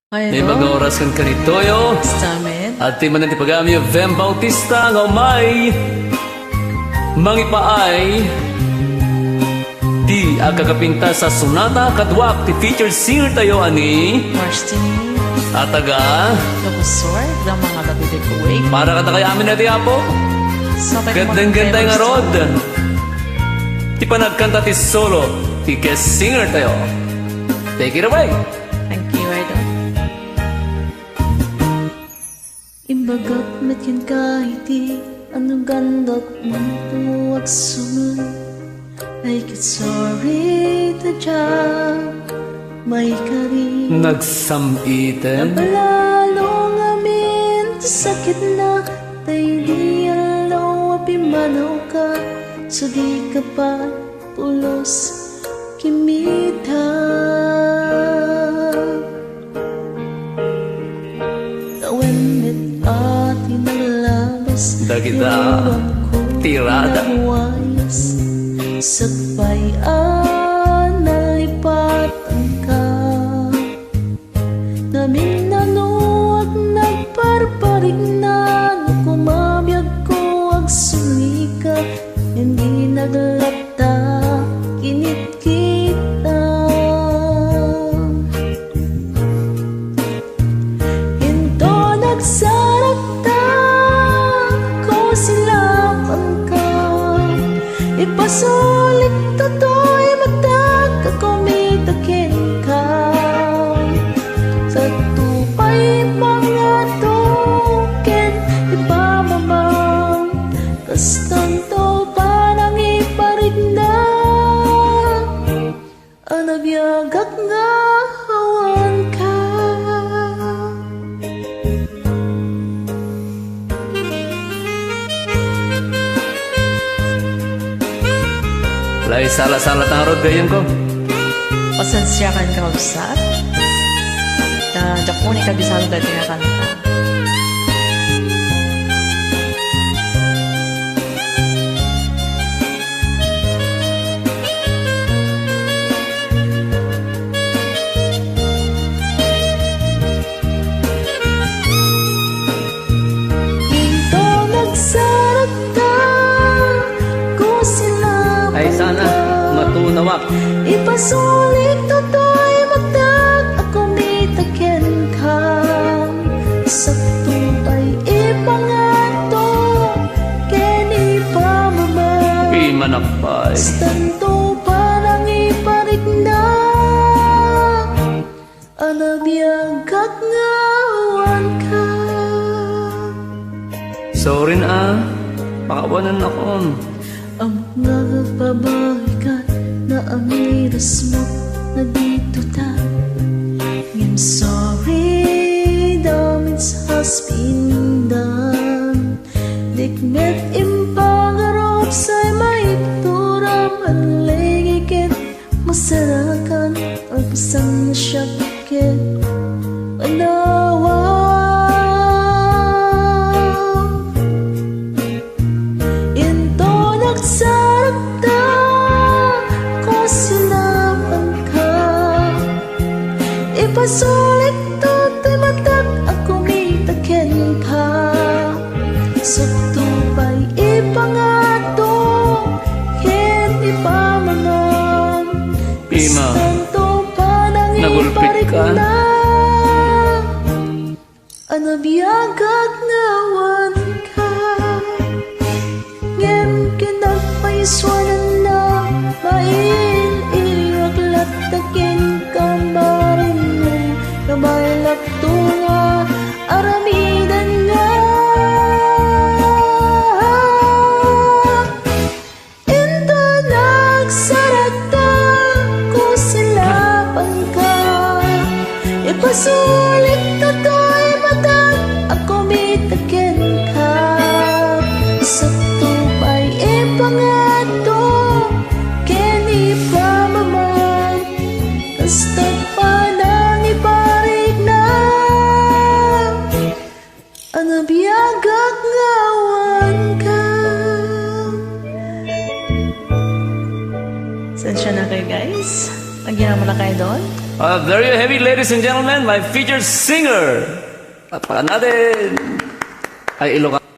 May mga oras kan kanitoyo Stamen. at ti manan ti pagami Vem Bautista nga umay mangipaay ti agkakapinta sa sonata kadwak ti featured singer tayo ani Marstini. ataga Lobosor. Da mga labidig uwig. para kata kay amin na ti apo gandang-ganda nga rod ti panagkanta ti solo ti guest singer tayo. Take it away. Thank you, Idol. Imbagak metkin kahiti anong gandot mantuwag sumun ay kit sorry ta jam may kari Nagsamiten nabalalo ngamin sakit na tay di alaw apimanaw ka so di ka pa pulos kimita tawen ati naglabas Dagita tirada sagbayan na ipatan ka namin nanuwag nagparparig na no kumamyag ko ag sumika hindi naglapta kinit kita hinto nagsarap ipasulit toto'y magtagkakumitakin ka sa tupay mga token ipamamang kastang to parang iparig na ang nabiyagak nga hawan ka. Lay salah-salah tangarod gayon ko. Pasensyakan ka usap. Jak mo ni kabisado dati nga kanta. Hinto nagsarap ka ko sila Ay sana matunawak. ipasulit toto'y magtag ako mitakin ka sa tupay ipangato keni pamamay Imanapay. stanto parang iparig na anabiyagak ngawan ka. Sorry na pakawanan ako. Ang mga pabahikat na amiras mo na dito ta I'm sorry damit sa haspindan Dikmet impangarap sa'y maituram Ang legikit masarakan Ang pasang na syakit Manawa nagsarap ta ko sinapan ka ipasulit to'y matag ako mitakin ka sa tupay ipangato ken ipamangan Ima, istanto panang nagulpit ka? na anabiyagag ngawan ka ngem kinagpaiswanan na main iraklat takin kamarin mo kamalak tunga aramidan nga ito nagsarata ko silapan ka ipasulit toto'y matag ako mitakin ka sa tupay ipangato keni pamaman kastag panang iparig na ang nabiyagak ngawan ka. Sensya na kayo guys. Lagyan mo na kayo doon. There you have it, ladies and gentlemen, my featured singer. At natin ay Ilocano.